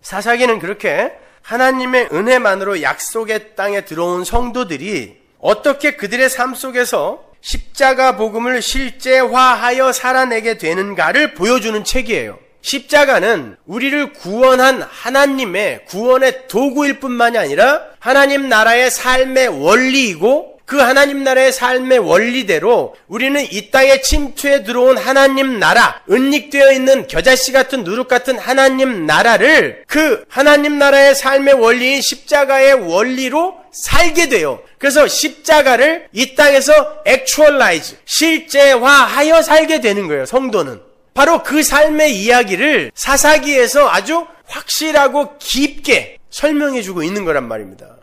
사사기는 그렇게 하나님의 은혜만으로 약속의 땅에 들어온 성도들이 어떻게 그들의 삶 속에서 십자가 복음을 실제화하여 살아내게 되는가를 보여주는 책이에요. 십자가는 우리를 구원한 하나님의 구원의 도구일 뿐만이 아니라 하나님 나라의 삶의 원리이고, 그 하나님 나라의 삶의 원리대로 우리는 이 땅에 침투해 들어온 하나님 나라, 은닉되어 있는 겨자씨 같은 누룩 같은 하나님 나라를 그 하나님 나라의 삶의 원리인 십자가의 원리로 살게 돼요. 그래서 십자가를 이 땅에서 actualize, 실제화하여 살게 되는 거예요. 성도는 바로 그 삶의 이야기를 사사기에서 아주 확실하고 깊게 설명해주고 있는 거란 말입니다.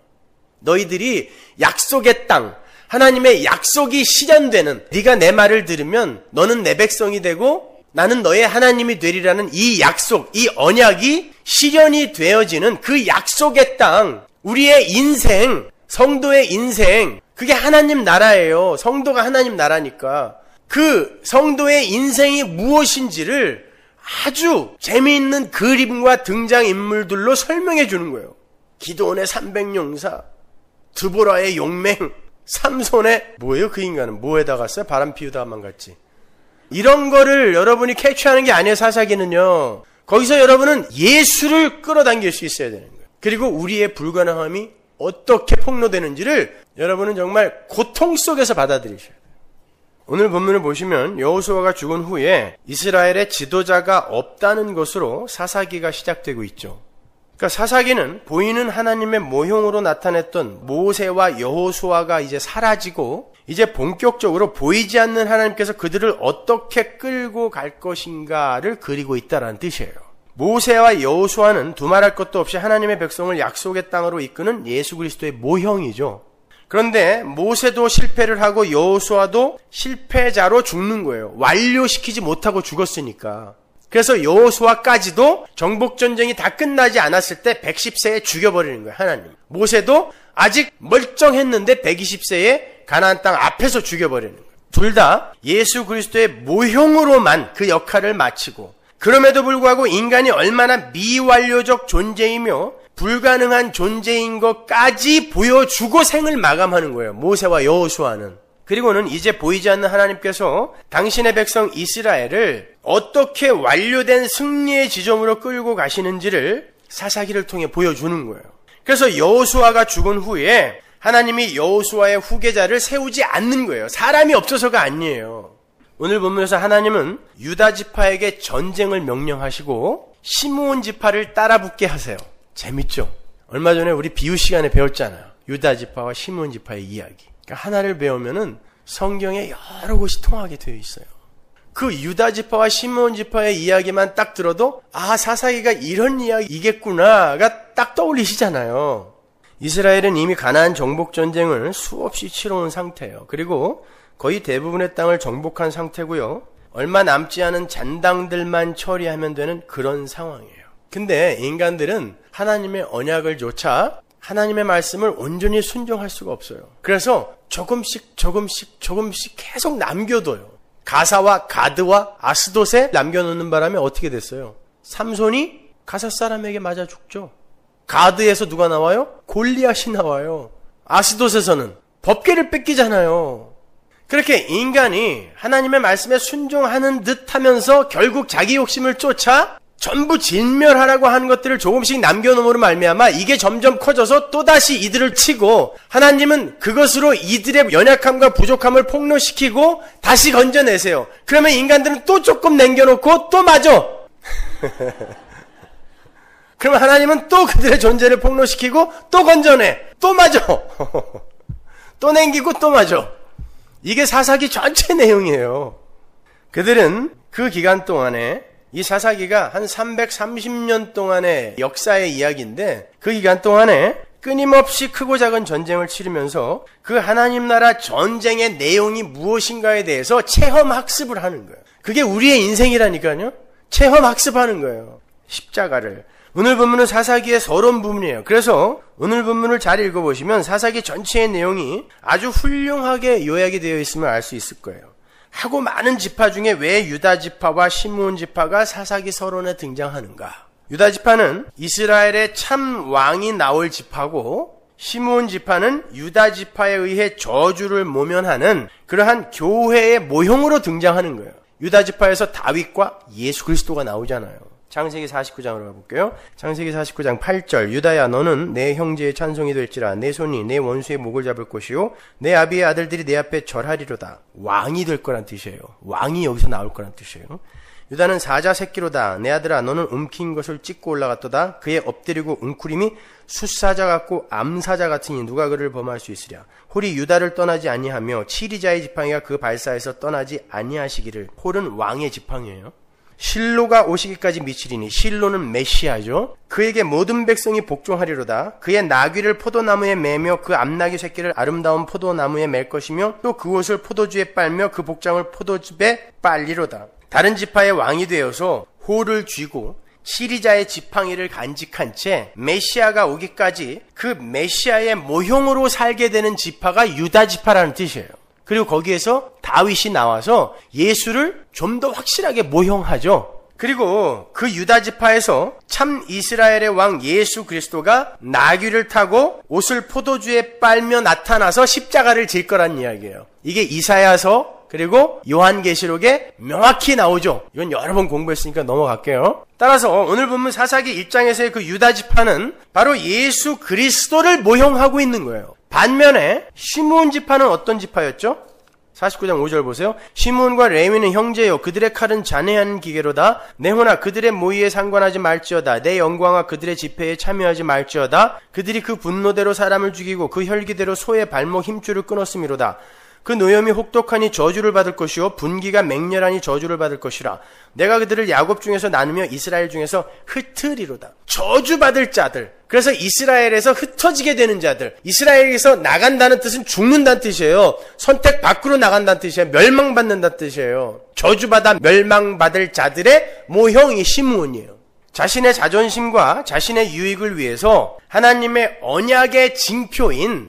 너희들이 약속의 땅, 하나님의 약속이 실현되는, 네가 내 말을 들으면 너는 내 백성이 되고 나는 너의 하나님이 되리라는 이 약속, 이 언약이 실현이 되어지는 그 약속의 땅, 우리의 인생, 성도의 인생, 그게 하나님 나라예요. 성도가 하나님 나라니까 그 성도의 인생이 무엇인지를 아주 재미있는 그림과 등장인물들로 설명해 주는 거예요. 기드온의 300용사, 드보라의 용맹, 삼손의 뭐예요? 그 인간은 뭐에다 갔어요? 바람 피우다만 갔지. 이런 거를 여러분이 캐치하는 게 아니에요. 사사기는요. 거기서 여러분은 예수를 끌어당길 수 있어야 되는 거예요. 그리고 우리의 불가능함이 어떻게 폭로되는지를 여러분은 정말 고통 속에서 받아들이셔야 돼요. 오늘 본문을 보시면 여호수아가 죽은 후에 이스라엘의 지도자가 없다는 것으로 사사기가 시작되고 있죠. 그러니까 사사기는 보이는 하나님의 모형으로 나타냈던 모세와 여호수아가 이제 사라지고 이제 본격적으로 보이지 않는 하나님께서 그들을 어떻게 끌고 갈 것인가를 그리고 있다는 뜻이에요. 모세와 여호수아는 두말할 것도 없이 하나님의 백성을 약속의 땅으로 이끄는 예수 그리스도의 모형이죠. 그런데 모세도 실패를 하고 여호수아도 실패자로 죽는 거예요. 완료시키지 못하고 죽었으니까. 그래서 여호수아까지도 정복전쟁이 다 끝나지 않았을 때 110세에 죽여버리는 거예요. 하나님. 모세도 아직 멀쩡했는데 120세에 가나안 땅 앞에서 죽여버리는 거예요. 둘 다 예수 그리스도의 모형으로만 그 역할을 마치고, 그럼에도 불구하고 인간이 얼마나 미완료적 존재이며 불가능한 존재인 것까지 보여주고 생을 마감하는 거예요. 모세와 여호수아는. 그리고는 이제 보이지 않는 하나님께서 당신의 백성 이스라엘을 어떻게 완료된 승리의 지점으로 끌고 가시는지를 사사기를 통해 보여주는 거예요. 그래서 여호수아가 죽은 후에 하나님이 여호수아의 후계자를 세우지 않는 거예요. 사람이 없어서가 아니에요. 오늘 본문에서 하나님은 유다 지파에게 전쟁을 명령하시고 시므온 지파를 따라붙게 하세요. 재밌죠? 얼마 전에 우리 비유 시간에 배웠잖아요. 유다 지파와 시므온 지파의 이야기. 그러니까 하나를 배우면은 성경에 여러 곳이 통하게 되어 있어요. 그 유다 지파와 시므온 지파의 이야기만 딱 들어도 아, 사사기가 이런 이야기이겠구나가 딱 떠올리시잖아요. 이스라엘은 이미 가나안 정복 전쟁을 수없이 치러온 상태예요. 그리고 거의 대부분의 땅을 정복한 상태고요. 얼마 남지 않은 잔당들만 처리하면 되는 그런 상황이에요. 근데 인간들은 하나님의 언약을 조차 하나님의 말씀을 온전히 순종할 수가 없어요. 그래서 조금씩 계속 남겨둬요. 가사와 가드와 아스돗에 남겨놓는 바람에 어떻게 됐어요? 삼손이 가사 사람에게 맞아 죽죠. 가드에서 누가 나와요? 골리앗이 나와요. 아스돗에서는 법궤를 뺏기잖아요. 그렇게 인간이 하나님의 말씀에 순종하는 듯 하면서 결국 자기 욕심을 쫓아 전부 진멸하라고 하는 것들을 조금씩 남겨놓음으로 말미암아 이게 점점 커져서 또다시 이들을 치고, 하나님은 그것으로 이들의 연약함과 부족함을 폭로시키고 다시 건져내세요. 그러면 인간들은 또 조금 남겨놓고 또 맞아. 그러면 하나님은 또 그들의 존재를 폭로시키고 또 건져내. 또 맞아. 또 남기고 또 맞아. 이게 사사기 전체 내용이에요. 그들은 그 기간 동안에, 이 사사기가 한 330년 동안의 역사의 이야기인데, 그 기간 동안에 끊임없이 크고 작은 전쟁을 치르면서 그 하나님 나라 전쟁의 내용이 무엇인가에 대해서 체험 학습을 하는 거예요. 그게 우리의 인생이라니까요. 체험 학습하는 거예요. 십자가를. 오늘 본문은 사사기의 서론 부분이에요. 그래서 오늘 본문을 잘 읽어보시면 사사기 전체의 내용이 아주 훌륭하게 요약이 되어 있음을 알 수 있을 거예요. 하고 많은 지파 중에 왜 유다 지파와 시므온 지파가 사사기 서론에 등장하는가? 유다 지파는 이스라엘의 참 왕이 나올 지파고 시므온 지파는 유다 지파에 의해 저주를 모면하는 그러한 교회의 모형으로 등장하는 거예요. 유다 지파에서 다윗과 예수 그리스도가 나오잖아요. 창세기 49장으로 가볼게요. 창세기 49장 8절 유다야 너는 내 형제의 찬송이 될지라 내 손이 내 원수의 목을 잡을 것이요 내 아비의 아들들이 내 앞에 절하리로다. 왕이 될 거란 뜻이에요. 왕이 여기서 나올 거란 뜻이에요. 유다는 사자 새끼로다. 내 아들아 너는 움킨 것을 찢고 올라갔도다. 그의 엎드리고 웅크림이 숫사자 같고 암사자 같으니 누가 그를 범할 수 있으랴. 홀이 유다를 떠나지 아니하며 치리자의 지팡이가 그 발사에서 떠나지 아니하시기를. 홀은 왕의 지팡이에요. 실로가 오시기까지 미치리니 실로는 메시아죠. 그에게 모든 백성이 복종하리로다. 그의 나귀를 포도나무에 매며 그 암나귀 새끼를 아름다운 포도나무에 맬 것이며 또 그 옷을 포도주에 빨며 그 복장을 포도즙에 빨리로다. 다른 지파의 왕이 되어서 홀을 쥐고 시리자의 지팡이를 간직한 채 메시아가 오기까지 그 메시아의 모형으로 살게 되는 지파가 유다 지파라는 뜻이에요. 그리고 거기에서 다윗이 나와서 예수를 좀 더 확실하게 모형하죠. 그리고 그 유다 지파에서 참 이스라엘의 왕 예수 그리스도가 나귀를 타고 옷을 포도주에 빨며 나타나서 십자가를 질 거란 이야기예요. 이게 이사야서 그리고 요한계시록에 명확히 나오죠. 이건 여러 번 공부했으니까 넘어갈게요. 따라서 오늘 본문 사사기 1장에서의 그 유다 지파는 바로 예수 그리스도를 모형하고 있는 거예요. 반면에 시므온 지파는 어떤 지파였죠? 49장 5절 보세요. 시므온과 레위는 형제요 그들의 칼은 잔해한 기계로다. 내 혼아 그들의 모의에 상관하지 말지어다. 내 영광아 그들의 집회에 참여하지 말지어다. 그들이 그 분노대로 사람을 죽이고 그 혈기대로 소의 발목 힘줄을 끊었음이로다. 그 노염이 혹독하니 저주를 받을 것이요 분기가 맹렬하니 저주를 받을 것이라. 내가 그들을 야곱 중에서 나누며 이스라엘 중에서 흩으리로다. 저주받을 자들. 그래서 이스라엘에서 흩어지게 되는 자들. 이스라엘에서 나간다는 뜻은 죽는다는 뜻이에요. 선택 밖으로 나간다는 뜻이에요. 멸망받는다는 뜻이에요. 저주받아 멸망받을 자들의 모형이 시므온이에요. 자신의 자존심과 자신의 유익을 위해서 하나님의 언약의 징표인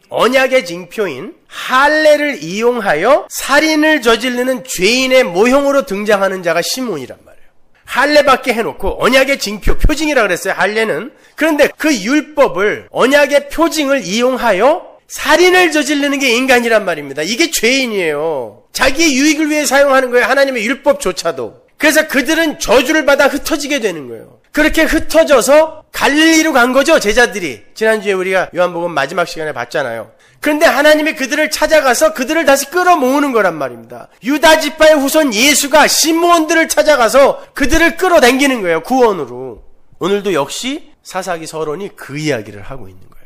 할례를 이용하여 살인을 저지르는 죄인의 모형으로 등장하는 자가 시므온이란 말이에요. 할례밖에 해놓고 언약의 징표, 표징이라고 그랬어요. 할례는. 그런데 그 율법을 언약의 표징을 이용하여 살인을 저지르는 게 인간이란 말입니다. 이게 죄인이에요. 자기의 유익을 위해 사용하는 거예요. 하나님의 율법조차도. 그래서 그들은 저주를 받아 흩어지게 되는 거예요. 그렇게 흩어져서 갈릴리로 간 거죠, 제자들이. 지난주에 우리가 요한복음 마지막 시간에 봤잖아요. 그런데 하나님이 그들을 찾아가서 그들을 다시 끌어모으는 거란 말입니다. 유다 지파의 후손 예수가 시므온들을 찾아가서 그들을 끌어당기는 거예요, 구원으로. 오늘도 역시 사사기 서론이 그 이야기를 하고 있는 거예요.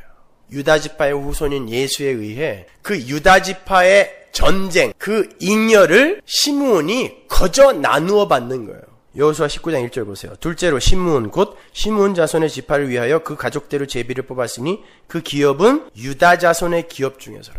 유다 지파의 후손인 예수에 의해 그 유다 지파의 전쟁, 그 잉여를 시므온이 거저 나누어 받는 거예요. 여호수아 19장 1절 보세요. 둘째로 시므온 곧 시므온 자손의 지파를 위하여 그 가족대로 제비를 뽑았으니 그 기업은 유다 자손의 기업 중에서라.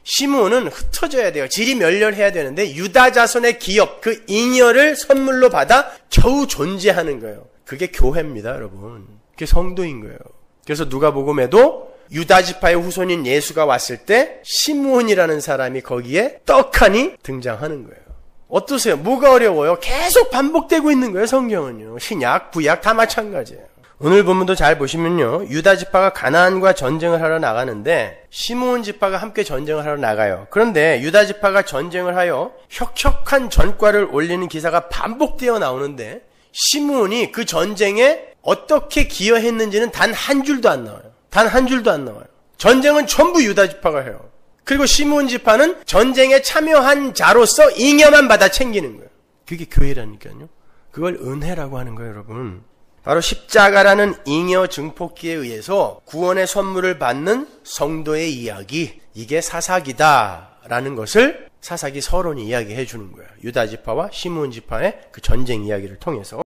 시므온은 흩어져야 돼요. 질이 멸렬해야 되는데 유다 자손의 기업, 그 잉여를 선물로 받아 겨우 존재하는 거예요. 그게 교회입니다, 여러분. 그게 성도인 거예요. 그래서 누가복음에도 유다 지파의 후손인 예수가 왔을 때 시므온이라는 사람이 거기에 떡하니 등장하는 거예요. 어떠세요? 뭐가 어려워요? 계속 반복되고 있는 거예요, 성경은요. 신약, 구약 다 마찬가지예요. 오늘 본문도 잘 보시면요. 유다 지파가 가나안과 전쟁을 하러 나가는데 시므온 지파가 함께 전쟁을 하러 나가요. 그런데 유다 지파가 전쟁을 하여 혁혁한 전과를 올리는 기사가 반복되어 나오는데 시므온이 그 전쟁에 어떻게 기여했는지는 단 한 줄도 안 나와요. 단 한 줄도 안 나와요. 전쟁은 전부 유다 지파가 해요. 그리고 시므온 지파는 전쟁에 참여한 자로서 잉여만 받아 챙기는 거예요. 그게 교회라니까요. 그걸 은혜라고 하는 거예요, 여러분. 바로 십자가라는 잉여 증폭기에 의해서 구원의 선물을 받는 성도의 이야기, 이게 사사기다라는 것을 사사기 서론이 이야기해 주는 거예요. 유다 지파와 시므온 지파의 그 전쟁 이야기를 통해서.